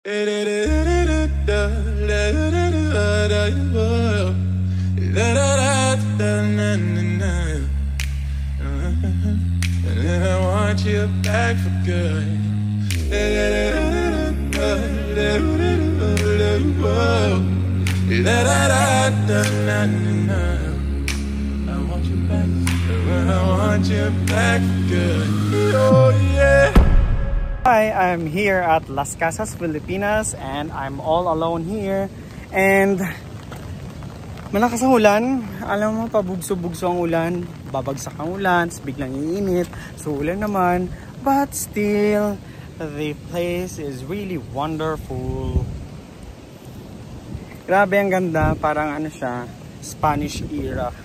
And then I want you back for good. I want you back. I want you back for good. Oh yeah. Hi, I'm here at Las Casas, Filipinas, and I'm all alone here. And malakas ang ulan. Alam mo, pabugso-bugso ang ulan. Babagsak ang ulan, biglang iinit. So ulan naman. But still, the place is really wonderful. Grabe ang ganda. Parang ano siya, Spanish era.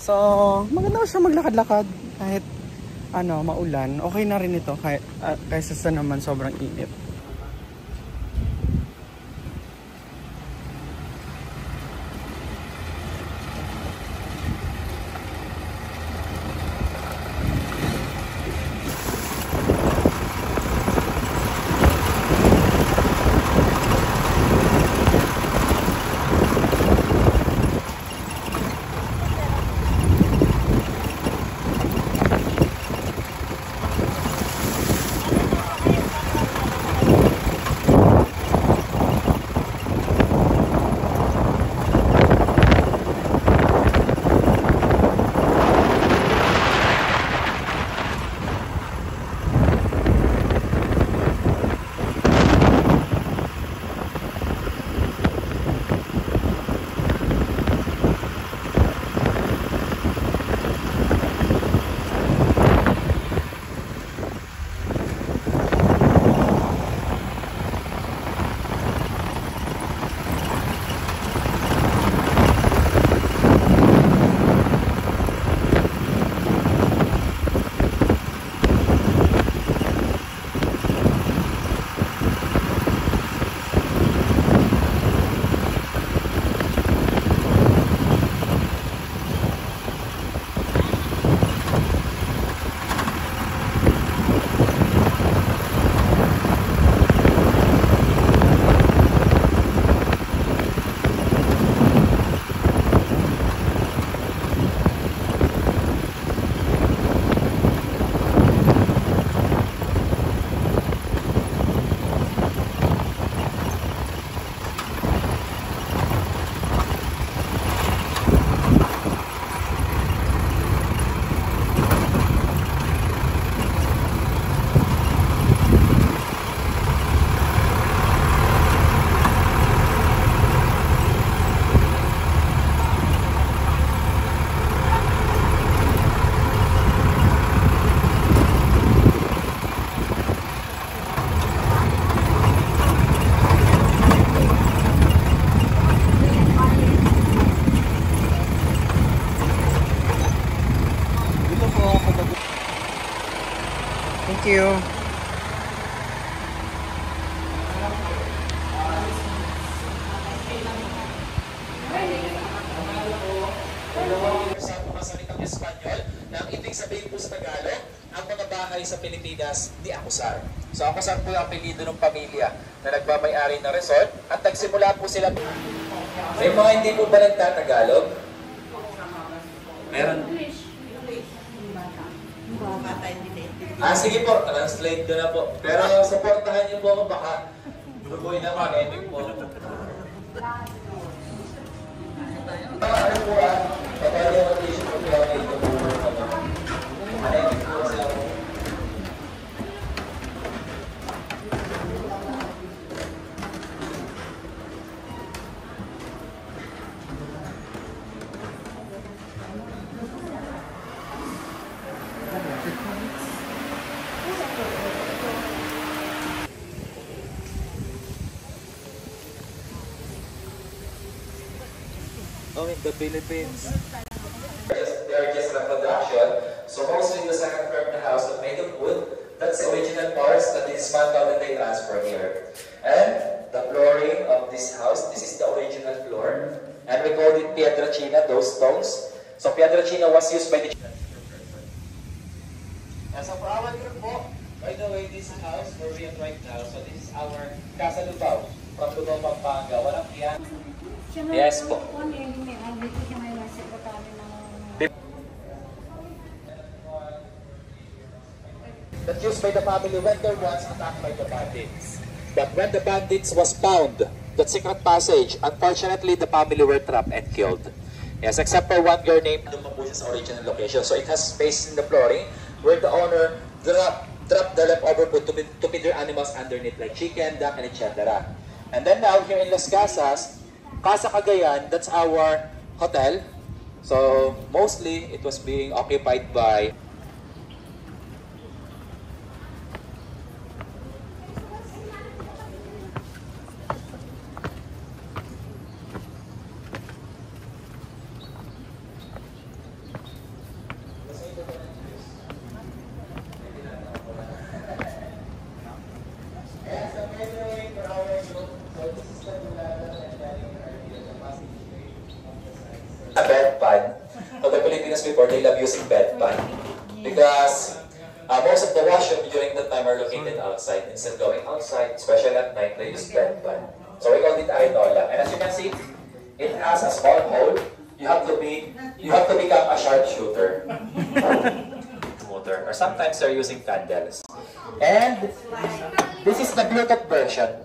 So, maganda siya maglakad-lakad. Kahit ano, maulan. Okay na rin ito. Kaysa sa naman sobrang init. Thank you. Salitang Espanyol na ang ibig sabihin po sa Tagalog, ang mga bahay sa Pilipinas di Acosar. So Acosar po yung apelido ng pamilya na nagmamay-ari ng resort at nagsimula po sila. May mga hindi po ba nagtatagalog? Meron. Sige po, translate ko na po. Pero supportahan niyo po ako, baka lugoy na mag-epic po. Ano po kapag yung audition po kaya ito po mag-epic po sila po. In the Philippines. They are just a production. So mostly the second floor of the house is made of wood. That's the original parts that is dismantled and they transfer here. And the flooring of this house, this is the original floor. And we called it Pietrachina, those stones. So Pietrachina was used by the... Nasa Parawan group po, By the way, this house where we are right now, so this is our Casa Lubao from Lubao, Pampanga. Walang yan. Yes po. That used by the family when there was attacked by the bandits. But when the bandits was found, that secret passage, unfortunately the family were trapped and killed. Yes, except for one girl named Lumabuz's original location. So it has space in the flooring where the owner dropped the leftover food to feed their animals underneath, like chicken, duck, and etc. And then now here in Las Casas, Casa Cagayan, that's our hotel. So mostly it was being occupied by a bedpan. So the Filipinos before, they love using bedpan because most of the washroom during that time are located outside. Instead of going outside, especially at night, they use bedpan. So we call it arinola. And as you can see, it has a small hole. You have to become a sharpshooter. Or sometimes they're using candles. And this is the Bluetooth version.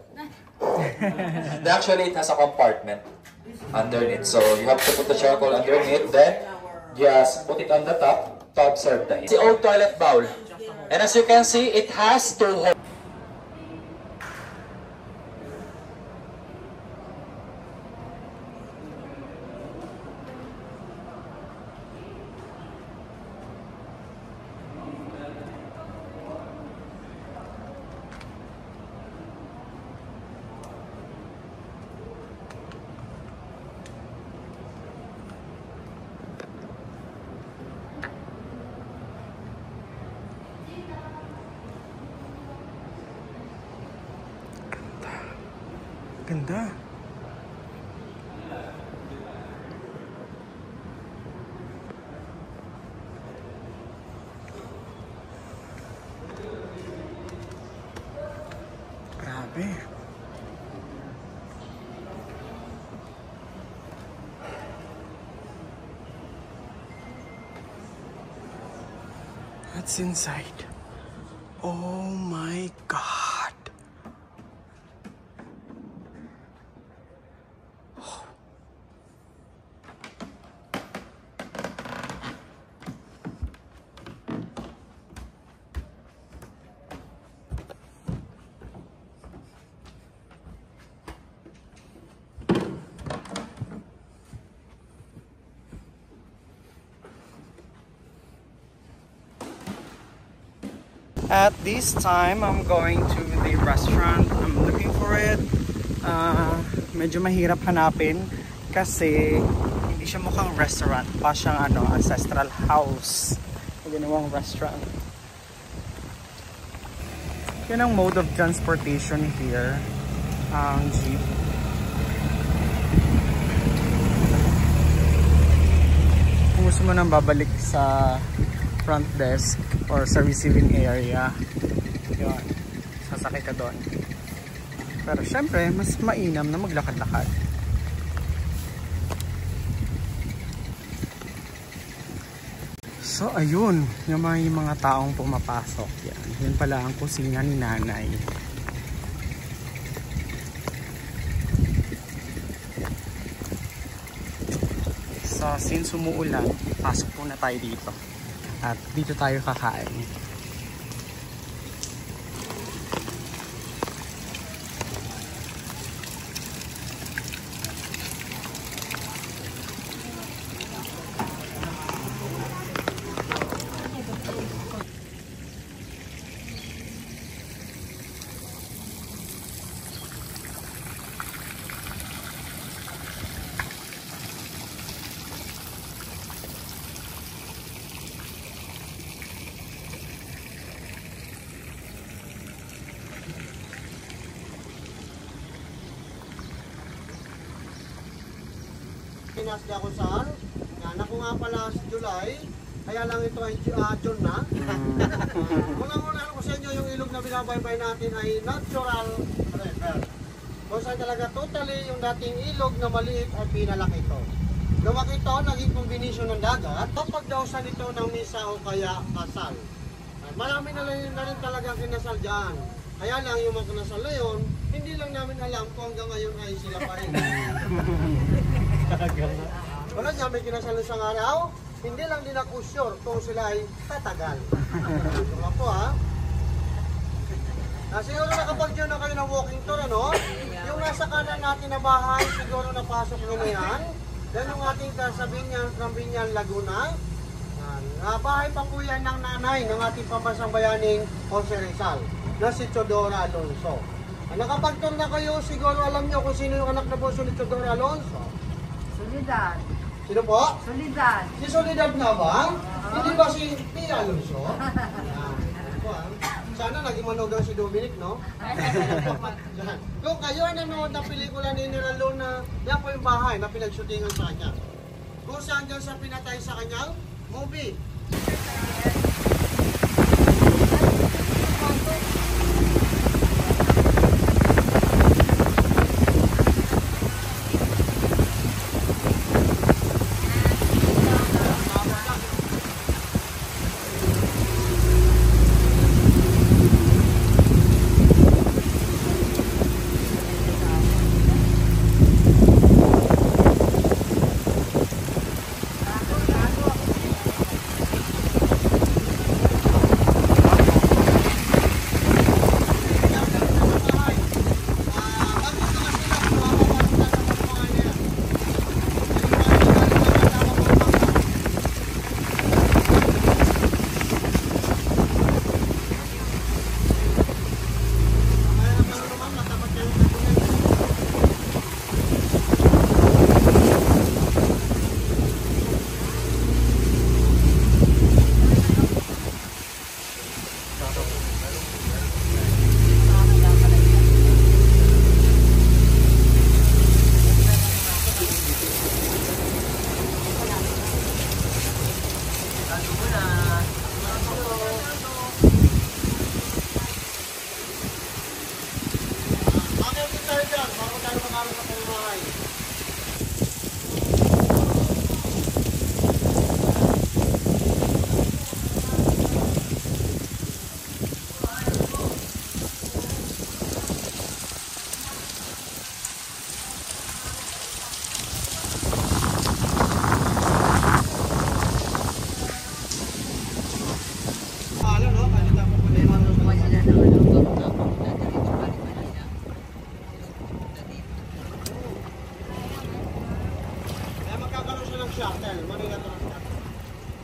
And actually, it has a compartment underneath. So you have to put the charcoal underneath, then just put it on the top to absorb the heat. It's the old toilet bowl. And as you can see, it has two holes. Ganda. Grabe. What's inside? Oh my God. At this time, I'm going to the restaurant. I'm looking for it. Medyo mahirap hanapin kasi hindi siya mukhang restaurant. Pa siyang ancestral house. Ginawang restaurant. Yun ang mode of transportation here. Ang jeep. Kung gusto mo nang babalik sa front desk or sa receiving area, yun, sasakay ka doon. Pero syempre mas mainam na maglakad-lakad. So ayun, yung mga taong pumapasok, yan pala ang kusina ni nanay. So since umuulan, pasok muna tayo dito. At dito tayo kakain. Pinas niya ako saan. Anak ko nga pala si July. Kaya lang ito ay June na. Unang-una ko sa inyo, yung ilog na binabaybay natin ay natural river. Kung saan talaga totally yung dating ilog na maliit ay pinalaki ito. Lumaki ito, naging kombinasyon ng dagat. Kapag daw sa nito ng misa o kaya kasal. Marami na rin talagang kinasal dyan. Kaya lang yung mga kinasal na yun, hindi lang namin alam kung hanggang ngayon ay sila pa rin. Wala niya, may kinasal na isang araw, hindi lang din ako sure kung sila ay tatagal. Diba po ha? Siguro nakapag-dyan na kayo ng walking tour, ano? Yung nasa kanan natin na bahay, siguro napasok nyo na yan. Yan yung ating Binyan, Laguna. Bahay pa po yan ng nanay ng ating pambansang bayaning Jose Rizal, na si Chodora Alonso. Nakapag-tour na kayo, siguro alam nyo kung sino yung anak na bunso ni Chodora Alonso. Solidad. Sino po? Solidad. Si Solidad na ba? Hindi ba si Pia Alonso? Sana naging manogang si Dominic, no? Kung kayo ay nanood ng pelikula ni Nina Luna, yan po yung bahay na pinagshootingan sa kanya. Kung saan dyan sa pinatay sa kanyang movie.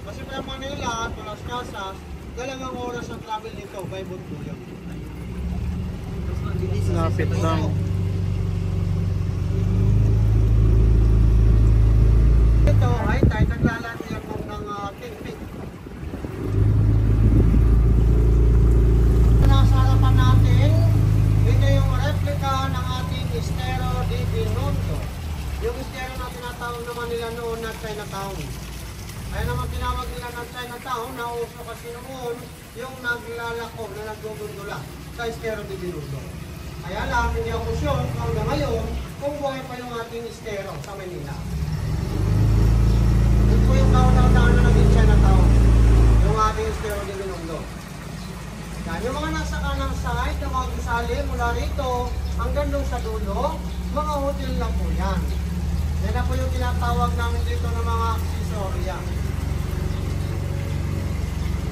Kasi pa Manila, Las Casas, dalagang oras ang travel nito, by boat po yun. Lapit lang. Ito ay tayo naglalaro yan ng Kingpin. Nasa harapan natin, ito yung replica ng ating Estero de Binondo. Yung Estero na tinatawag naman nila noon na Chinatown. Kaya naman tinawag nila ng Chinatown, nauso kasi noon yung naglalako na nagdudula sa Estero de Binondo. Kaya lang, hindi ako sure hanggang ngayon kung buhay pa yung ating Estero sa Manila. Ito po yung kaunang-unang na naging Chinatown, yung ating Estero de Binondo. Yan, yung mga nasa kanang side, yung mga gusali mula rito hanggang doon sa dulo, mga hotel lang po yan. Yan na po yung tinatawag namin dito ng mga accessoria.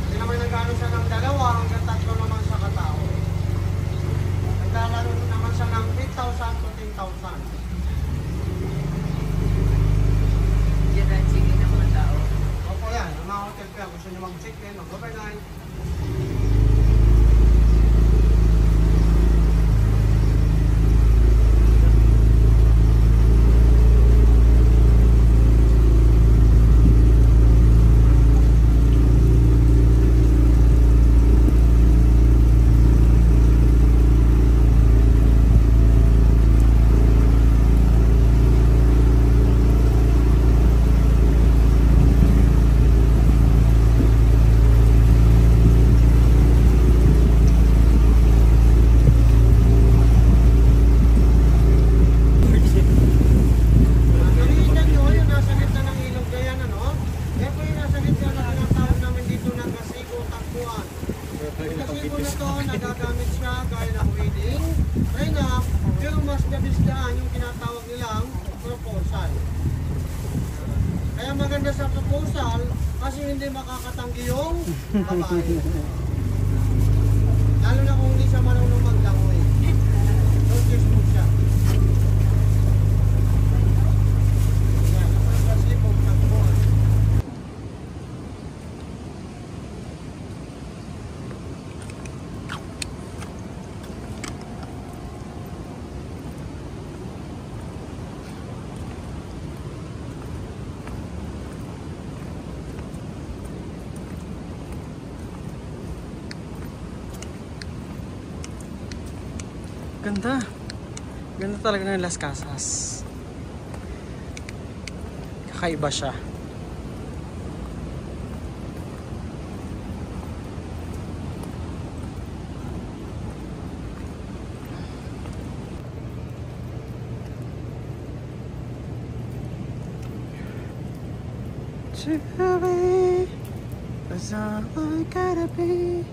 Hindi naman nagano siya ng 2 hanggang 3 naman sa katao. Naglalaro naman siya ng 8,000 to 10,000. Diyan ang chicken ng mga tao. Opo yan, ang mga hotel ko yan. Gusto nyo mag-chicken, mag-overnight. kabisda-bisdaan yung tinatawag nilang proposal. Kaya maganda sa proposal kasi hindi makakatanggi yung babae. Lalo na kung hindi siya marunong maglangoy. No choice po siya. Yan, ang kasi kung takbuhan. Ganda. Ganda talaga ng Las Casas. Kakaiba siya. To be, 'cause all I gotta be.